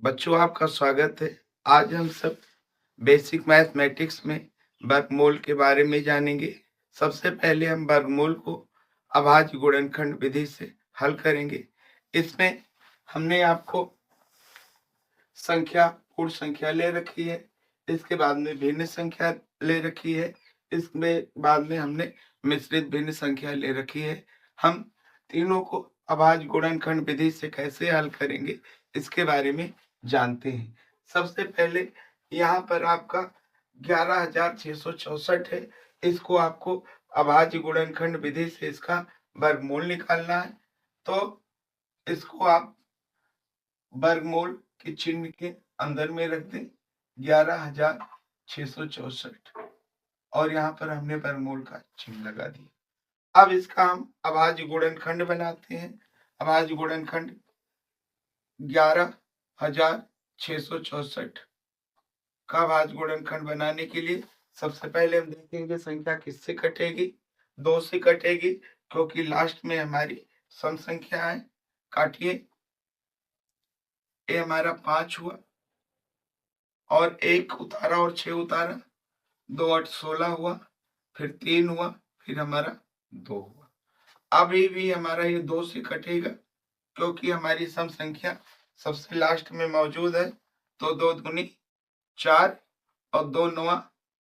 बच्चों आपका स्वागत है। आज हम सब बेसिक मैथमेटिक्स में वर्गमूल के बारे में जानेंगे। सबसे पहले हम वर्गमूल को अभाज्य गुणनखंड विधि से हल करेंगे। इसमें हमने आपको संख्या पूर्ण संख्या ले रखी है, इसके बाद में भिन्न संख्या ले रखी है, इसमें बाद में हमने मिश्रित भिन्न संख्या ले रखी है। हम तीनों को अभाज्य गुणनखंड विधि से कैसे हल करेंगे इसके बारे में जानते हैं। सबसे पहले यहाँ पर आपका 11,664 है। इसको आपको अभाज्य गुणनखंड विधि से इसका वर्गमूल निकालना है। तो इसको आप वर्गमूल के चिन्ह के अंदर में रख दें 11,664 और यहाँ पर हमने वर्गमूल का चिन्ह लगा दिया। अब इसका हम अभाज्य गुणनखंड बनाते हैं। अभाज्य गुणनखंड 11,664 का अभाज्य गुणनखंड बनाने के लिए सबसे पहले हम देखेंगे संख्या किससे कटेगी। 2 से कटेगी, क्योंकि लास्ट में हमारी सम संख्या है। काटिए, ये हमारा 5 हुआ और 1 उतारा और 6 उतारा, 2 8 16 हुआ, फिर 3 हुआ, फिर हमारा 2 हुआ। अभी भी हमारा ये 2 से कटेगा, क्योंकि हमारी सम संख्या सबसे लास्ट में मौजूद है। तो 2 दूनी 4 और 2 9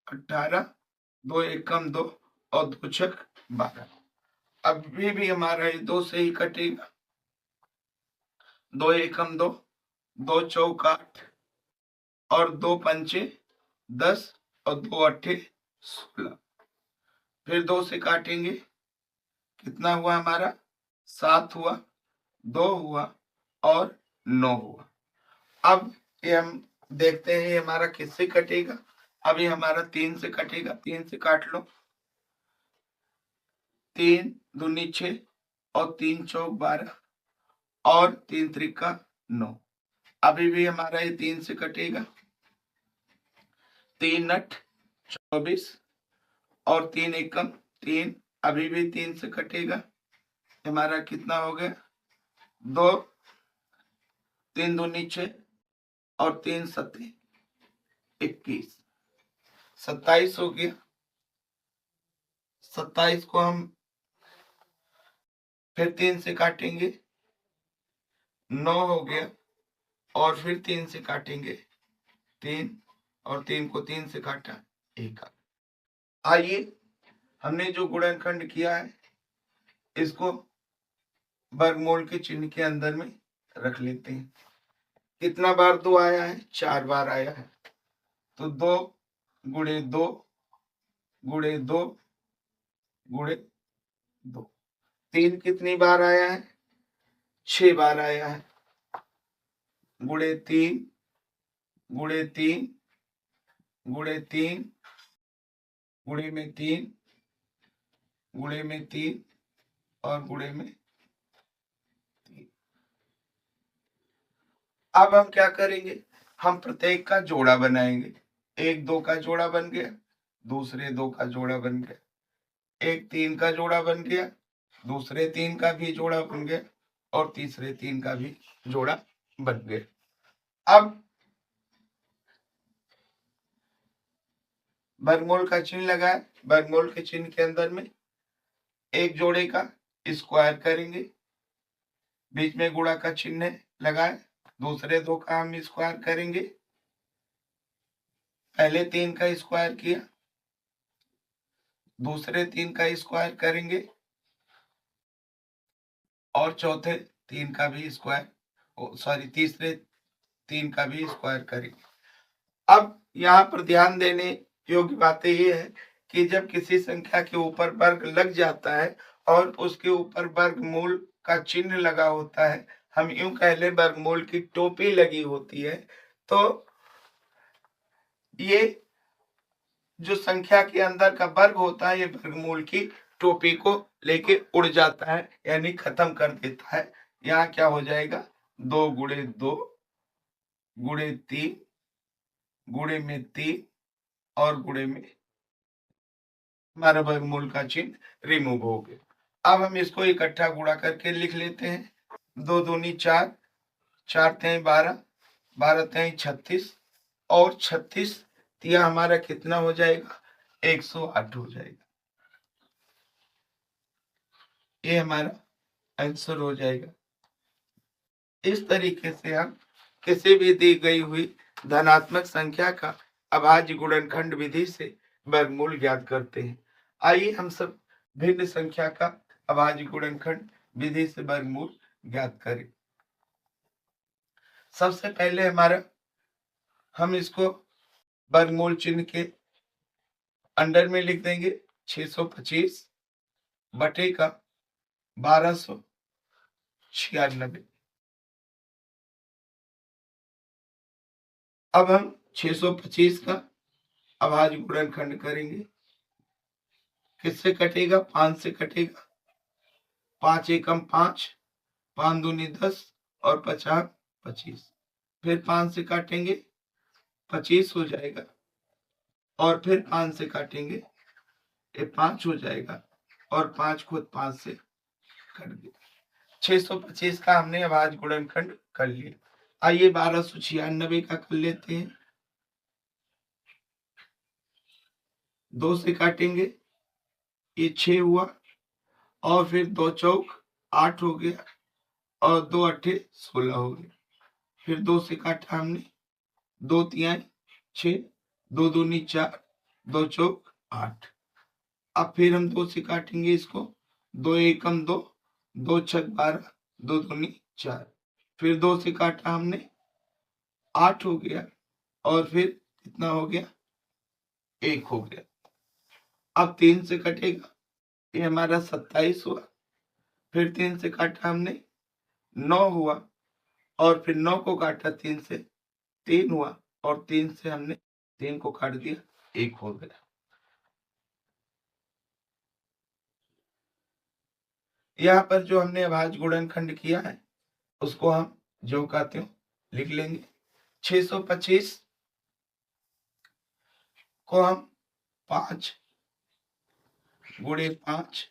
18, 2 एकम 2 और 2 छक 12। अभी भी हमारा ये 2 से ही कटेगा। 2 एकम 2, 2 चौक 8 और 2 पंचे 10 और 2 अट्ठे 16। फिर 2 से काटेंगे, कितना हुआ हमारा? 7 हुआ, 2 हुआ और 9 हुआ। अब ये हम देखते हैं हमारा किससे कटेगा। अभी हमारा 3 से कटेगा। 3 से काट लो, 3 दूनी 6 और 3 चौक 12 और 3 त्रिका 9। अभी भी हमारा ये 3 से कटेगा। 3 8 24 और 3 एकम 3। अभी भी 3 से कटेगा। हमारा कितना हो गया? 2, 3 दूनी 6 और 3 सत्ते 21, 27 हो गया। 27 को हम फिर 3 से काटेंगे, 9 हो गया और फिर 3 से काटेंगे 3 और 3 को 3 से काटा 1। आइए हमने जो गुणनखंड किया है इसको वर्गमूल के चिन्ह के अंदर में रख लेते हैं। कितना बार 2 आया है? 4 बार आया है। तो 2 गुणे 2 गुणे 2 गुणे 2। 3 कितनी बार आया है? 6 बार आया है। गुणे 3 गुणे 3 गुणे 3 गुणे में 3 गुणे में 3 और गुणे में 3। अब हम क्या करेंगे? हम प्रत्येक का जोड़ा बनाएंगे। 1 2 का जोड़ा बन गया, दूसरे 2 का जोड़ा बन गया, 1 3 का जोड़ा बन गया, दूसरे 3 का भी जोड़ा बन गया और तीसरे 3 का भी जोड़ा बन गया। अब वर्गमूल का चिन्ह लगाए। वर्गमूल के चिन्ह के अंदर में एक जोड़े का स्क्वायर करेंगे, बीच में गुणा का चिन्ह लगाए। दूसरे 2 का हम स्क्वायर करेंगे। पहले 3 का स्क्वायर किया, दूसरे 3 का स्क्वायर करेंगे और चौथे 3 का भी स्क्वायर, तीसरे 3 का भी स्क्वायर करेंगे। अब यहाँ पर ध्यान देने योग्य बातें ये है कि जब किसी संख्या के ऊपर वर्ग लग जाता है और उसके ऊपर वर्गमूल का चिन्ह लगा होता है, हम यूं कह ले वर्गमूल की टोपी लगी होती है, तो ये जो संख्या के अंदर का वर्ग होता है ये वर्गमूल की टोपी को लेके उड़ जाता है, यानी खत्म कर देता है। यहाँ क्या हो जाएगा? 2 गुणे 2 गुणे 3 गुणे में 3 और गुणे में हमारा वर्गमूल का चिन्ह रिमूव हो गया। अब हम इसको इकट्ठा गुणा करके लिख लेते हैं। 2 दूनी 4, 4 3 12, 12 तेई 36 और 36 तिया हमारा कितना हो जाएगा? 108 हो जाएगा। ये हमारा आंसर हो जाएगा। इस तरीके से हम किसी भी दी गई हुई धनात्मक संख्या का अभाज्य गुणनखंड विधि से वर्गमूल ज्ञात करते हैं। आइए हम सब भिन्न संख्या का अभाज्य गुणनखंड विधि से वर्गमूल ज्ञात करें। सबसे पहले हम इसको वर्गमूल चिन्ह के अंडर में लिख देंगे 625 बटे का 1296। अब हम 625 का अभाज्य गुणनखंड करेंगे। किससे कटेगा? 5 से कटेगा। 5 एकम 5, 5 दूनी 10 और 50 25। फिर 5 से काटेंगे 25 हो जाएगा और फिर 5 से काटेंगे ये 5 हो जाएगा और 5 खुद 5 से कट गया। 625 का हमने अभाज्य गुणनखंड कर लिया। आइए 1296 का कर लेते हैं। 2 से काटेंगे ये 6 हुआ और फिर 2 चौक 8 हो गया और 2 अट्ठे 16 हो गया। फिर 2 से काटा हमने, 2 तिहाई 6, 2 दूनी 4, 2 चौक 8। अब फिर हम 2 से काटेंगे इसको, 2 एकम 2, 2 छक 12, 2 दूनी 4। फिर 2 से काटा हमने, 8 हो गया और फिर कितना हो गया? 1 हो गया। अब 3 से कटेगा, ये हमारा 27 हुआ। फिर 3 से काटा हमने, 9 हुआ और फिर 9 को काटा 3 से, 3 हुआ और 3 से हमने 3 को काट दिया, 1 हो गया। यहाँ पर जो हमने अभाज्य गुणनखंड किया है उसको हम जो कहते हो लिख लेंगे। 625 को हम 5 गुणे 5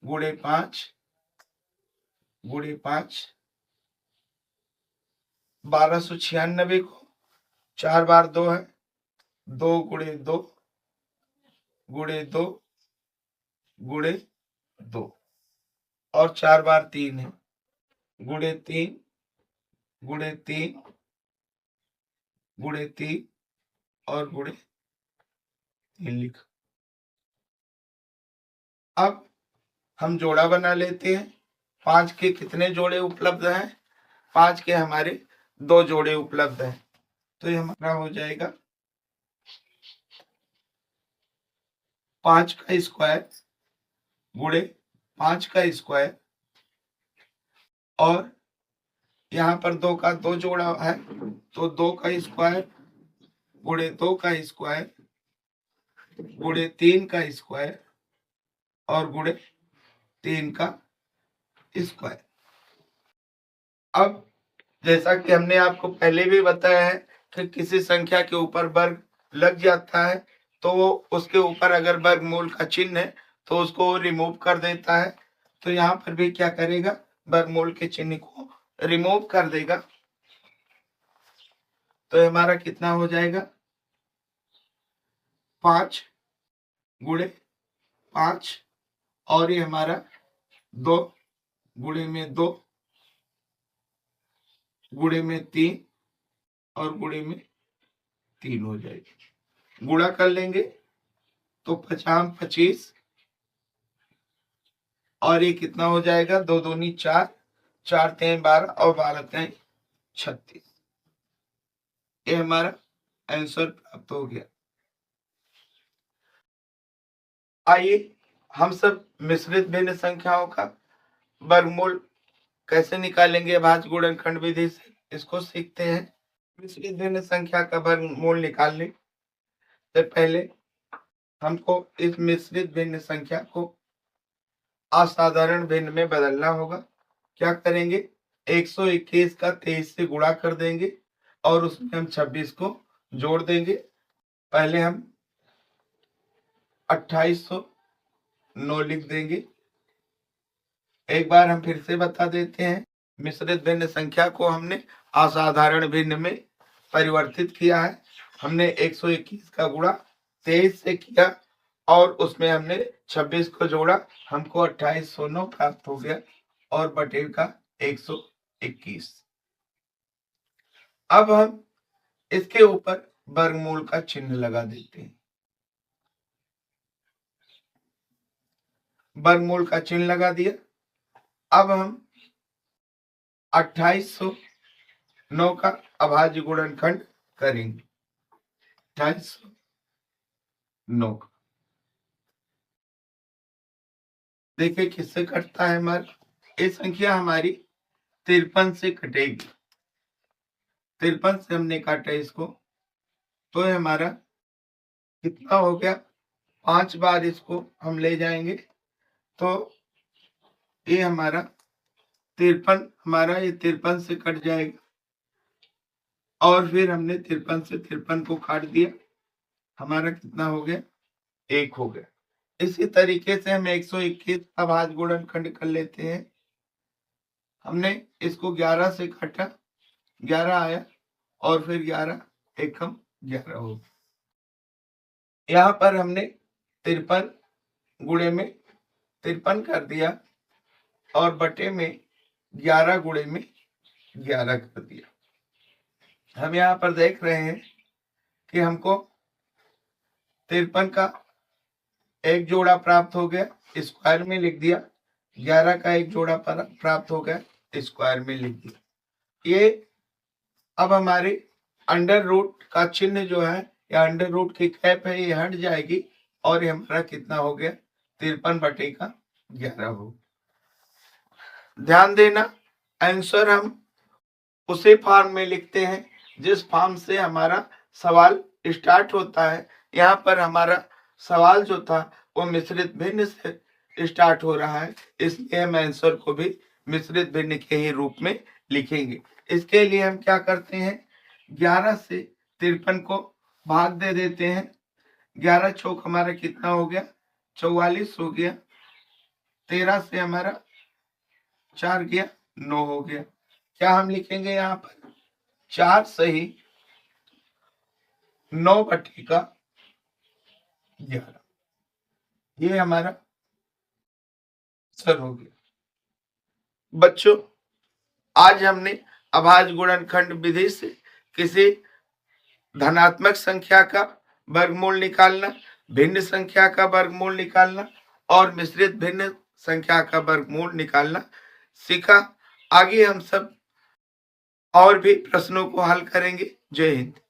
गुणे 5 गुणे 5, 1296 को 4 बार 2 है, 2 गुणे 2 गुणे 2 गुणे 2 और 4 बार 3 है, गुणे 3 गुणे 3 गुणे 3 और गुणे 3 लिखा। अब हम जोड़ा बना लेते हैं। 5 के कितने जोड़े उपलब्ध हैं? 5 के हमारे 2 जोड़े उपलब्ध हैं। तो ये हमारा हो जाएगा 5 का स्क्वायर गुणे 5 का स्क्वायर और यहाँ पर 2 का 2 जोड़ा है तो 2 का स्क्वायर गुणे 2 का स्क्वायर गुणे 3 का स्क्वायर और गुणे 3 का स्क्वायर। अब जैसा कि हमने आपको पहले भी बताया है कि किसी संख्या के ऊपर वर्ग लग जाता है तो वो उसके ऊपर अगर वर्गमूल का चिन्ह है तो उसको रिमूव कर देता है। तो यहाँ पर भी क्या करेगा? वर्गमूल के चिन्ह को रिमूव कर देगा। तो हमारा कितना हो जाएगा? 5 गुणे 5 और ये हमारा 2 गुणे में 2 गुणे में 3 और गुणे में 3 हो जाएगी। गुणा कर लेंगे तो 50 25 और ये कितना हो जाएगा? 2 दूनी 4, 4 तेई 12 और 12 तेई 36। ये हमारा आंसर प्राप्त हो गया। आइए हम सब मिश्रित भिन्न संख्याओं का वर्गमूल कैसे निकालेंगे अभाज्य गुणनखंड विधि से, इसको सीखते हैं। मिश्रित भिन्न संख्या का वर्गमूल निकालने से पहले हमको इस मिश्रित भिन्न संख्या को असाधारण भिन्न में बदलना होगा। क्या करेंगे? 121 का 23 से गुणा कर देंगे और उसमें हम 26 को जोड़ देंगे। पहले हम 2809 लिख देंगे। एक बार हम फिर से बता देते हैं, मिश्रित भिन्न संख्या को हमने असाधारण भिन्न में परिवर्तित किया है। हमने 121 का गुणा 23 से किया और उसमें हमने 26 को जोड़ा, हमको 2809 प्राप्त हो गया और बटे का 121। अब हम इसके ऊपर वर्गमूल का चिन्ह लगा देते हैं। वर्गमूल का चिन्ह लगा दिया। अब हम 2809 का अभाज्य गुणनखंड करेंगे। 2809 का देखिए किससे कटता है हमारा, ये संख्या हमारी 53 से कटेगी। 53 से हमने काटा इसको तो ये हमारा कितना हो गया, 5 बार इसको हम ले जाएंगे तो ये हमारा 53, हमारा ये 53 से कट जाएगा और फिर हमने 53 से 53 को काट दिया, हमारा कितना हो गया, 1 हो गया। इसी तरीके से हम 121 का भाज्य गुणनखंड कर लेते हैं। हमने इसको 11 से काटा, 11 आया और फिर 11 एकम 11 हो गया। यहाँ पर हमने 53 गुणे में 53 कर दिया और बटे में 11 गुणे में 11 कर दिया। हम यहाँ पर देख रहे हैं कि हमको 53 का एक जोड़ा प्राप्त हो गया, स्क्वायर में लिख दिया। 11 का एक जोड़ा प्राप्त हो गया, स्क्वायर में लिख दिया। ये अब हमारे अंडर रूट का चिन्ह जो है या अंडर रूट की कैप है ये हट जाएगी और ये हमारा कितना हो गया, 53 बटे का 11 हो। ध्यान देना, आंसर हम उसी फॉर्म में लिखते हैं जिस फॉर्म से हमारा सवाल स्टार्ट होता है। यहाँ पर हमारा सवाल जो था वो मिश्रित भिन्न से स्टार्ट हो रहा है, इसलिए हम आंसर को भी मिश्रित भिन्न के ही रूप में लिखेंगे। इसके लिए हम क्या करते हैं, 11 से 53 को भाग दे देते हैं। 11 चौक हमारा कितना हो गया, 44 हो गया। 13 से हमारा 4 गया, 9 हो गया। क्या हम लिखेंगे यहाँ पर, 4 सही 9 बटे का 11, ये हमारा आंसर हो गया। बच्चों, आज हमने अभाज्य गुणनखंड विधि से किसी धनात्मक संख्या का वर्गमूल निकालना, भिन्न संख्या का वर्गमूल निकालना और मिश्रित भिन्न संख्या का वर्गमूल निकालना सीखा। आगे हम सब और भी प्रश्नों को हल करेंगे। जय हिंद।